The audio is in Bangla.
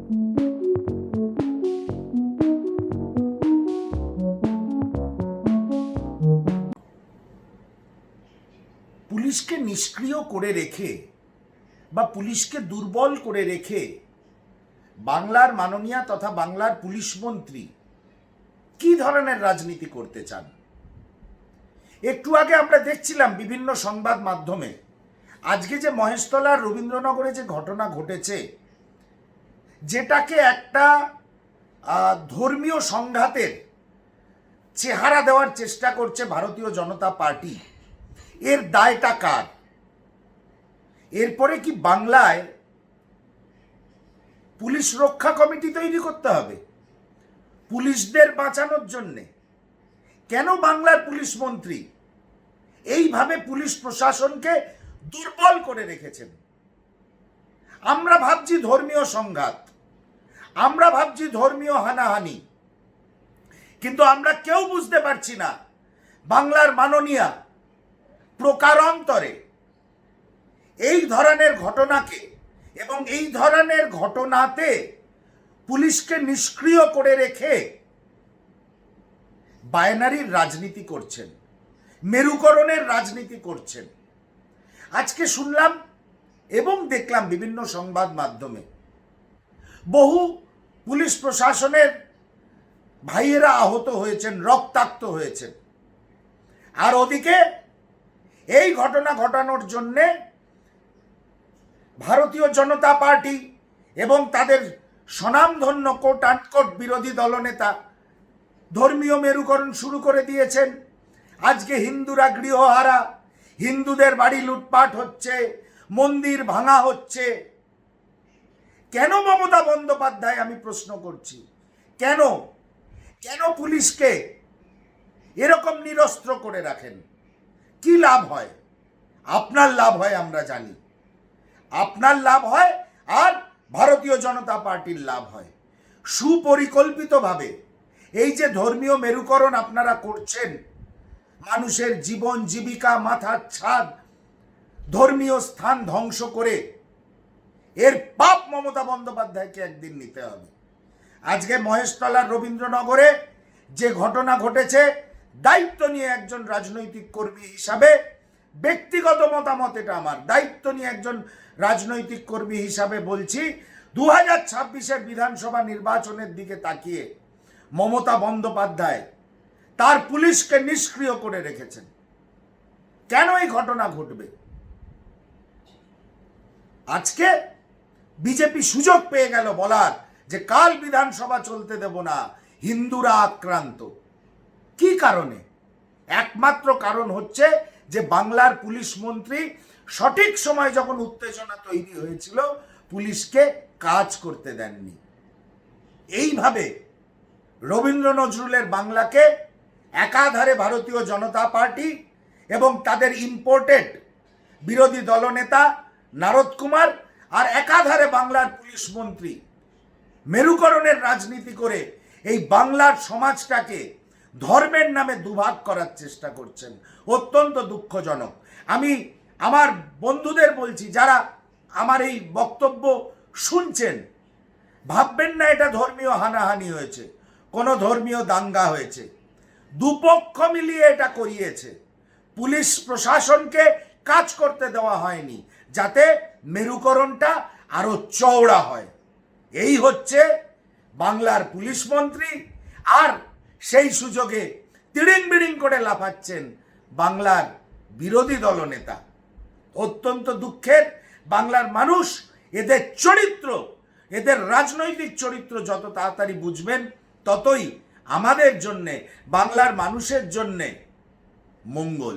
পুলিশকে নিষ্ক্রিয় করে রেখে বা পুলিশকে দুর্বল করে রেখে বাংলার মাননীয় তথা বাংলার পুলিশ মন্ত্রী কি ধরনের রাজনীতি করতে চান? একটু আগে আমরা দেখছিলাম বিভিন্ন সংবাদ মাধ্যমে আজকে যে মহেশতলার রবীন্দ্রনগরে যে ঘটনা ঘটেছে, যেটাকে একটা ধর্মীয় সংঘাতের চেহারা দেওয়ার চেষ্টা করছে ভারতীয় জনতা পার্টি, এর দায়টা কার? এরপরে কি বাংলায় পুলিশ রক্ষা কমিটি তৈরি করতে হবে পুলিশদের বাঁচানোর জন্যে? কেন বাংলার পুলিশ মন্ত্রী এইভাবে পুলিশ প্রশাসনকে দুর্বল করে রেখেছেন? আমরা ভাবছি ধর্মীয় সংঘাত, আমরা ভাবছি ধর্মীয় হানাহানি, কিন্তু আমরা কেউ বুঝতে পারছি না বাংলার মাননীয়া প্রকারান্তরে এই ধরনের ঘটনাকে এবং এই ধরনের ঘটনাতে পুলিশকে নিষ্ক্রিয় করে রেখে বাইনারির রাজনীতি করছেন, মেরুকরণের রাজনীতি করছেন। আজকে শুনলাম এবং দেখলাম বিভিন্ন সংবাদ মাধ্যমে বহু পুলিশ প্রশাসনের ভাইয়েরা আহত হয়েছেন, রক্তাক্ত হয়েছেন, আর ওদিকে এই ঘটনা ঘটানোর জন্যে ভারতীয় জনতা পার্টি এবং তাদের স্বনামধন্য কোট আনকোট বিরোধী দলনেতা ধর্মীয় মেরুকরণ শুরু করে দিয়েছেন। আজকে হিন্দুরা গৃহহারা, হিন্দুদের বাড়ি লুটপাট হচ্ছে, মন্দির ভাঙা হচ্ছে। কেন মমতা বন্দ্যোপাধ্যায়, আমি প্রশ্ন করছি, কেন কেন পুলিশকে এরকম নিরস্ত্র করে রাখেন? কি লাভ হয়? আপনার লাভ হয়, আমরা জানি আপনার লাভ হয়, আর ভারতীয় জনতা পার্টির লাভ হয়। সুপরিকল্পিতভাবে এই যে ধর্মীয় মেরুকরণ আপনারা করছেন, মানুষের জীবন জীবিকা, মাথার ছাদ, ধর্মীয় স্থান ধ্বংস করে, এর পাপ মমতা বন্দ্যোপাধ্যায়কে একদিন নিতে হবে। আজকে মহেশতলার রবীন্দ্রনগরে যে ঘটনা ঘটেছে, দায়িত্ব নিয়ে একজন রাজনৈতিক কর্মী হিসাবে, ব্যক্তিগত মতামত এটা আমার, দায়িত্ব নিয়ে একজন রাজনৈতিক কর্মী হিসাবে বলছি, 2026-এর বিধানসভা নির্বাচনের দিকে তাকিয়ে মমতা বন্দ্যোপাধ্যায় তার পুলিশকে নিষ্ক্রিয় করে রেখেছেন। কেন এই ঘটনা ঘটবে? আজকে বিজেপি সুযোগ পেয়ে গেল বলার যে কাল বিধানসভা চলতে দেব না, হিন্দুরা আক্রান্ত। কি কারণে? একমাত্র কারণ হচ্ছে যে বাংলার পুলিশ মন্ত্রী সঠিক সময় যখন উত্তেজনা তৈরি হয়েছিল পুলিশকে কাজ করতে দেননি। এইভাবে রবীন্দ্র নজরুলের বাংলাকে একাধারে ভারতীয় জনতা পার্টি এবং তাদের ইম্পোর্টেড বিরোধী দলনেতা নারদ কুমার আর একাধারে বাংলার পুলিশ মন্ত্রী মেরুকরণের রাজনীতি করে এই বাংলার সমাজটাকে ধর্মের নামে দুভাগ করার চেষ্টা করছেন। অত্যন্ত দুঃখজনক। আমি আমার বন্ধুদের বলছি, যারা আমার এই বক্তব্য শুনছেন, ভাববেন না এটা ধর্মীয় হানাহানি হয়েছে, কোনো ধর্মীয় দাঙ্গা হয়েছে। দুপক্ষ মিলিয়ে এটা করিয়েছে। পুলিশ প্রশাসনকে কাজ করতে দেওয়া হয়নি যাতে মেরুকরণটা আরো চওড়া হয়। এই হচ্ছে বাংলার পুলিশ মন্ত্রী, আর সেই সুযোগে তিড়িং বিড়িং করে লাফাচ্ছেন বাংলার বিরোধী দলনেতা। অত্যন্ত দুঃখের। বাংলার মানুষ এদের চরিত্র, এদের রাজনৈতিক চরিত্র যত তাড়াতাড়ি বুঝবেন ততই আমাদের জন্যে, বাংলার মানুষের জন্যে মঙ্গল।